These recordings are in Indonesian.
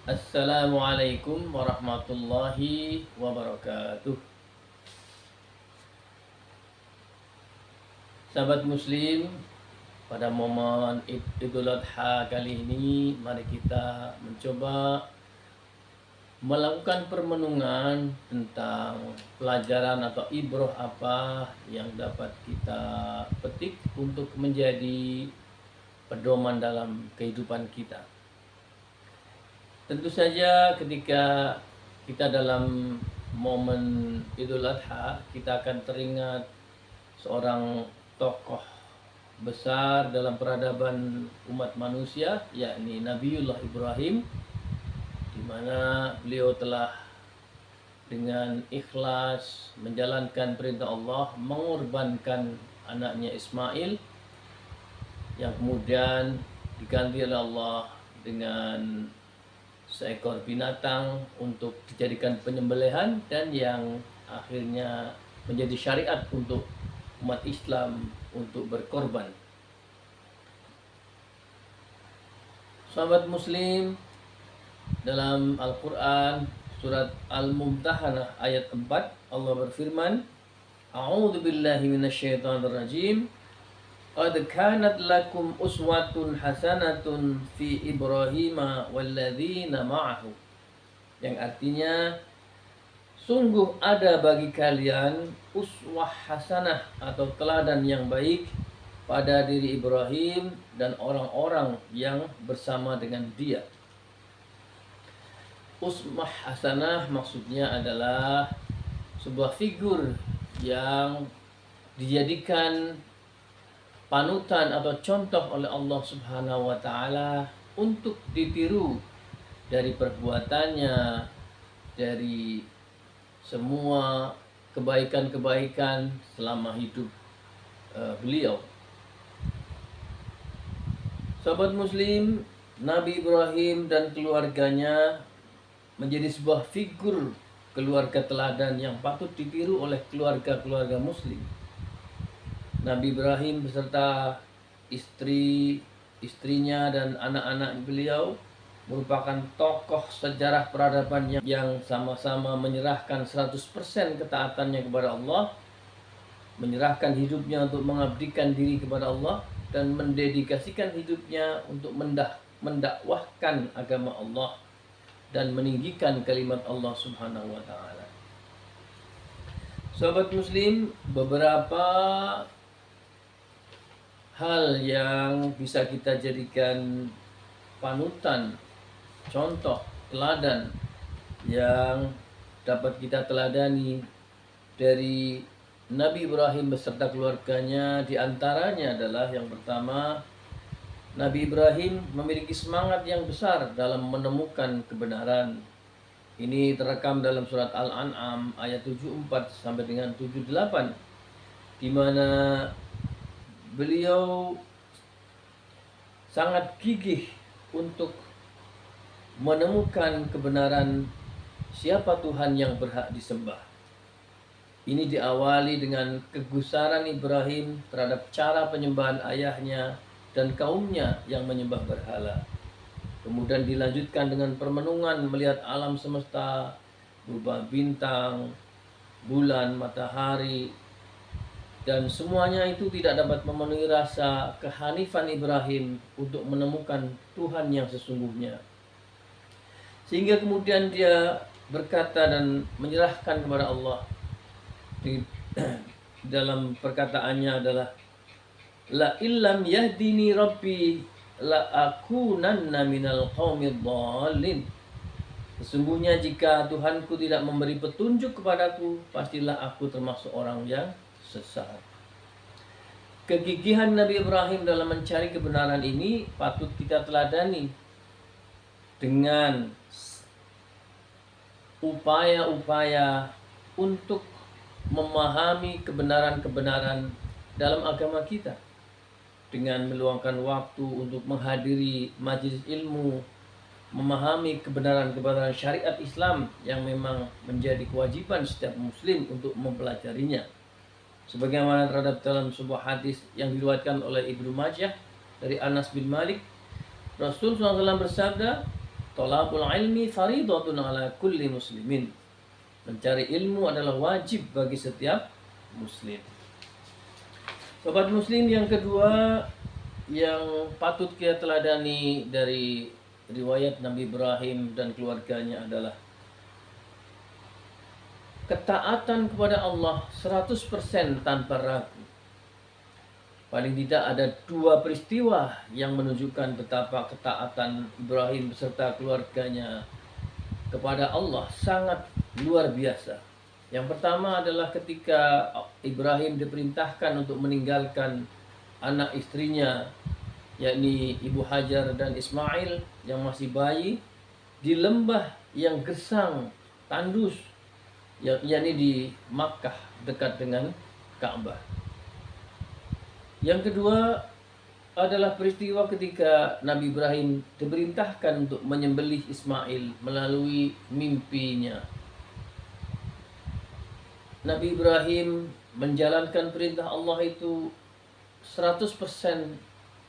Assalamualaikum warahmatullahi wabarakatuh. Sahabat Muslim, pada momen Idul Adha kali ini, mari kita mencoba melakukan permenungan tentang pelajaran atau ibroh apa yang dapat kita petik untuk menjadi pedoman dalam kehidupan kita. Tentu saja ketika kita dalam momen Idul Adha, kita akan teringat seorang tokoh besar dalam peradaban umat manusia, yakni Nabiullah Ibrahim, di mana beliau telah dengan ikhlas menjalankan perintah Allah, mengorbankan anaknya Ismail yang kemudian diganti oleh Allah dengan seekor binatang untuk dijadikan penyembelihan dan yang akhirnya menjadi syariat untuk umat Islam untuk berkorban. Sahabat Muslim, dalam Al-Quran surat Al-Mumtahanah ayat 4 Allah berfirman, A'udzu billahi minasyaitonir rajim. Qad kanat lakum uswatun hasanatun fi Ibrahim walladzina ma'ahu. Yang artinya, sungguh ada bagi kalian uswah hasanah atau teladan yang baik pada diri Ibrahim dan orang-orang yang bersama dengan dia. Uswah hasanah maksudnya adalah sebuah figur yang dijadikan panutan atau contoh oleh Allah Subhanahu wa taala untuk ditiru dari perbuatannya, dari semua kebaikan-kebaikan selama hidup beliau. Sahabat Muslim, Nabi Ibrahim dan keluarganya menjadi sebuah figur keluarga teladan yang patut ditiru oleh keluarga-keluarga Muslim. Nabi Ibrahim beserta istrinya dan anak-anak beliau merupakan tokoh sejarah peradaban yang sama-sama menyerahkan 100% ketaatannya kepada Allah, menyerahkan hidupnya untuk mengabdikan diri kepada Allah, dan mendedikasikan hidupnya untuk mendakwahkan agama Allah dan meninggikan kalimat Allah Subhanahu wa taala. Sahabat Muslim, beberapa hal yang bisa kita jadikan panutan, contoh, teladan yang dapat kita teladani dari Nabi Ibrahim beserta keluarganya. Di antaranya adalah yang pertama, Nabi Ibrahim memiliki semangat yang besar dalam menemukan kebenaran. Ini terekam dalam surat Al-An'am ayat 74 sampai dengan 78, di mana beliau sangat gigih untuk menemukan kebenaran siapa Tuhan yang berhak disembah. Ini diawali dengan kegusaran Ibrahim terhadap cara penyembahan ayahnya dan kaumnya yang menyembah berhala. Kemudian dilanjutkan dengan permenungan melihat alam semesta berupa bintang, bulan, matahari, dan semuanya itu tidak dapat memenuhi rasa kehanifan Ibrahim untuk menemukan Tuhan yang sesungguhnya. Sehingga kemudian dia berkata dan menyerahkan kepada Allah. Di dalam perkataannya adalah, La illam yahdini rabbi la akunanna minal qaumid dhalin. Sesungguhnya jika Tuhanku tidak memberi petunjuk kepadaku, pastilah aku termasuk orang yang sesat. Kegigihan Nabi Ibrahim dalam mencari kebenaran ini patut kita teladani dengan upaya-upaya untuk memahami kebenaran-kebenaran dalam agama kita, dengan meluangkan waktu untuk menghadiri majelis ilmu, memahami kebenaran-kebenaran syariat Islam yang memang menjadi kewajiban setiap muslim untuk mempelajarinya. Sebagaimana terhadap dalam sebuah hadis yang diriwayatkan oleh Ibnu Majah dari Anas bin Malik, Rasul SAW bersabda, Thalabul ilmi faridatun ala kulli muslimin. Mencari ilmu adalah wajib bagi setiap muslim. Sobat muslim, yang kedua yang patut kita teladani dari riwayat Nabi Ibrahim dan keluarganya adalah ketaatan kepada Allah 100% tanpa ragu. Paling tidak ada dua peristiwa yang menunjukkan betapa ketaatan Ibrahim beserta keluarganya kepada Allah sangat luar biasa. Yang pertama adalah ketika Ibrahim diperintahkan untuk meninggalkan anak istrinya, yakni Ibu Hajar dan Ismail yang masih bayi, di lembah yang gersang, tandus, yakni di Makkah dekat dengan Ka'bah. Yang kedua adalah peristiwa ketika Nabi Ibrahim diperintahkan untuk menyembelih Ismail melalui mimpinya. Nabi Ibrahim menjalankan perintah Allah itu 100%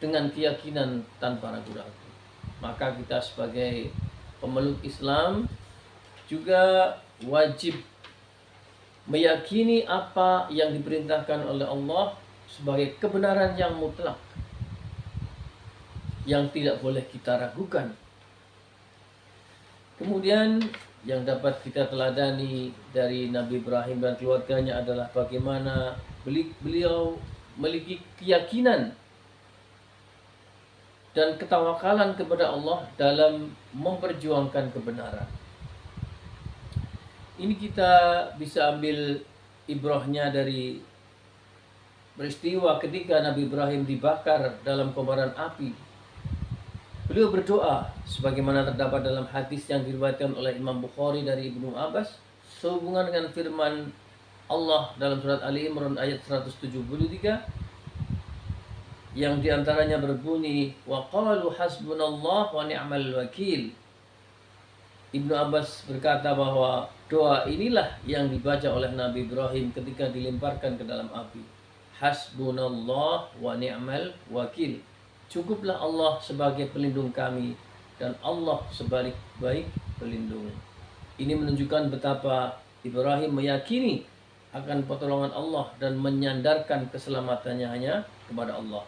dengan keyakinan tanpa ragu-ragu. Maka kita sebagai pemeluk Islam juga wajib meyakini apa yang diperintahkan oleh Allah sebagai kebenaran yang mutlak, yang tidak boleh kita ragukan. Kemudian yang dapat kita teladani dari Nabi Ibrahim dan keluarganya adalah bagaimana beliau memiliki keyakinan dan ketawakalan kepada Allah dalam memperjuangkan kebenaran. Ini kita bisa ambil ibrahnya dari peristiwa ketika Nabi Ibrahim dibakar dalam kobaran api. Beliau berdoa sebagaimana terdapat dalam hadis yang diriwayatkan oleh Imam Bukhari dari Ibnu Abbas sehubungan dengan firman Allah dalam surat Ali Imran ayat 173 yang diantaranya berbunyi wa qalu hasbunallah wa ni'mal wakil. Ibnu Abbas berkata bahwa doa inilah yang dibaca oleh Nabi Ibrahim ketika dilemparkan ke dalam api. Hasbunallah wa ni'mal wakil. Cukuplah Allah sebagai pelindung kami dan Allah sebaik-baik pelindung. Ini menunjukkan betapa Ibrahim meyakini akan pertolongan Allah dan menyandarkan keselamatannya hanya kepada Allah.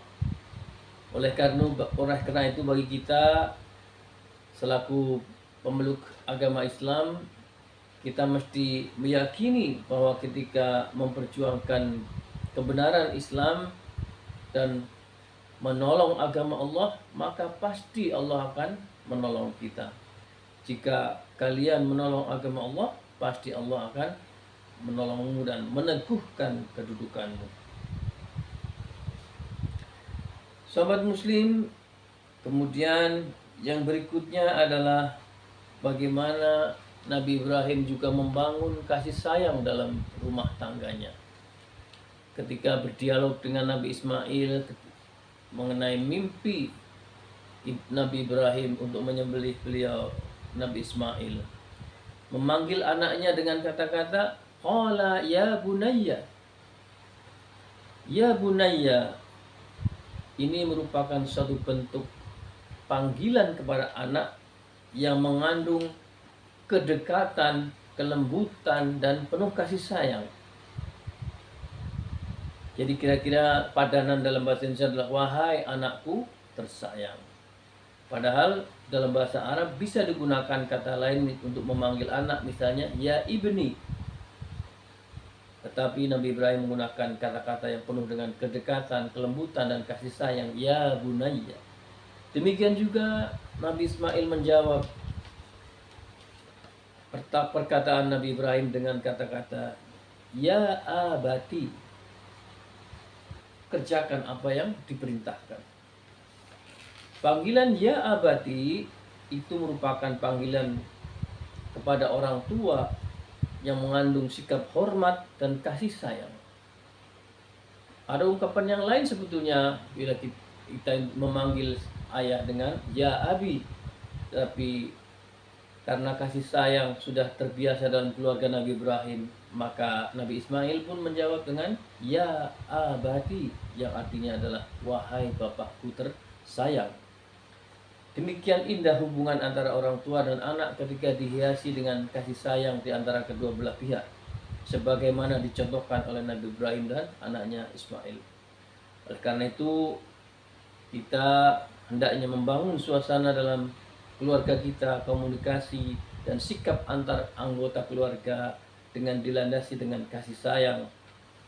Oleh karena itu bagi kita selaku pemeluk agama Islam, kita mesti meyakini bahwa ketika memperjuangkan kebenaran Islam dan menolong agama Allah, maka pasti Allah akan menolong kita. Jika kalian menolong agama Allah, pasti Allah akan menolongmu dan meneguhkan kedudukanmu. Sahabat muslim, kemudian yang berikutnya adalah bagaimana Nabi Ibrahim juga membangun kasih sayang dalam rumah tangganya. Ketika berdialog dengan Nabi Ismail mengenai mimpi Nabi Ibrahim untuk menyembelih beliau, Nabi Ismail memanggil anaknya dengan kata-kata qala ya bunayya. Ya bunayya ini merupakan suatu bentuk panggilan kepada anak yang mengandung kedekatan, kelembutan dan penuh kasih sayang. Jadi kira-kira padanan dalam bahasa Indonesia adalah wahai anakku tersayang. Padahal dalam bahasa Arab bisa digunakan kata lain untuk memanggil anak, misalnya ya ibni. Tetapi Nabi Ibrahim menggunakan kata-kata yang penuh dengan kedekatan, kelembutan dan kasih sayang, ya bunayya. Demikian juga Nabi Ismail menjawab perkataan Nabi Ibrahim dengan kata-kata ya abati. Kerjakan apa yang diperintahkan. Panggilan ya abati itu merupakan panggilan kepada orang tua yang mengandung sikap hormat dan kasih sayang. Ada ungkapan yang lain sebetulnya bila kita memanggil ayah dengan ya abi, tapi karena kasih sayang sudah terbiasa dalam keluarga Nabi Ibrahim, maka Nabi Ismail pun menjawab dengan ya abati, yang artinya adalah wahai bapakku tersayang. Demikian indah hubungan antara orang tua dan anak ketika dihiasi dengan kasih sayang di antara kedua belah pihak, sebagaimana dicontohkan oleh Nabi Ibrahim dan anaknya Ismail. Oleh karena itu, kita hendaknya membangun suasana dalam keluarga kita, komunikasi dan sikap antar anggota keluarga dengan dilandasi dengan kasih sayang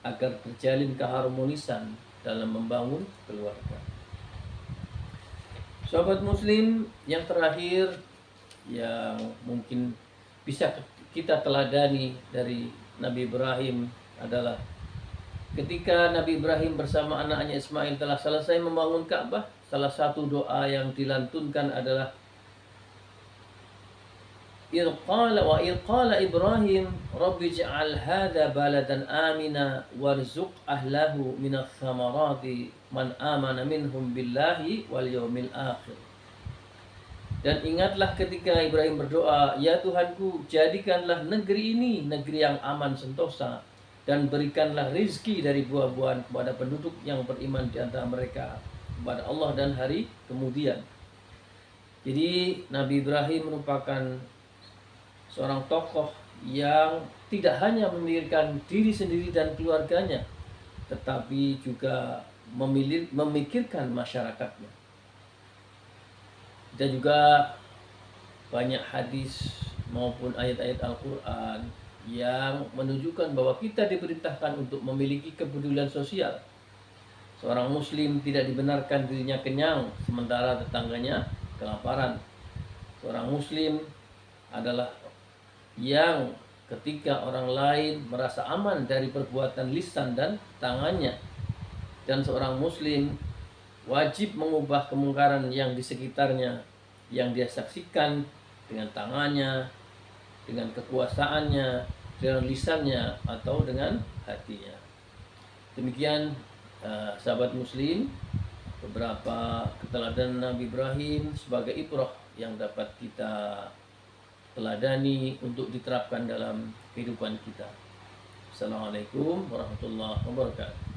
agar terjalin keharmonisan dalam membangun keluarga. Sobat muslim, yang terakhir yang mungkin bisa kita teladani dari Nabi Ibrahim adalah ketika Nabi Ibrahim bersama anaknya Ismail telah selesai membangun Ka'bah, salah satu doa yang dilantunkan adalah إذ قال إبراهيم رب اجعل هذا بلدا آمنا وارزق أهله من الثمرات من آمن منهم بالله واليوم الآخر. Dan ingatlah ketika Ibrahim berdoa, ya Tuhanku, jadikanlah negeri ini negeri yang aman sentosa, dan berikanlah rizki dari buah-buahan kepada penduduk yang beriman di antara mereka kepada Allah dan hari kemudian. Jadi Nabi Ibrahim merupakan seorang tokoh yang tidak hanya memikirkan diri sendiri dan keluarganya, tetapi juga memikirkan masyarakatnya. Dan juga banyak hadis maupun ayat-ayat Al-Quran yang menunjukkan bahwa kita diperintahkan untuk memiliki kepedulian sosial. Seorang muslim tidak dibenarkan dirinya kenyang sementara tetangganya kelaparan. Seorang muslim adalah yang ketika orang lain merasa aman dari perbuatan lisan dan tangannya. Dan seorang muslim wajib mengubah kemungkaran yang di sekitarnya, yang dia saksikan dengan tangannya, dengan kekuasaannya, dengan lisannya, atau dengan hatinya. Demikian sahabat muslim, beberapa keteladanan Nabi Ibrahim sebagai ibrah yang dapat kita teladani untuk diterapkan dalam kehidupan kita. Assalamualaikum warahmatullahi wabarakatuh.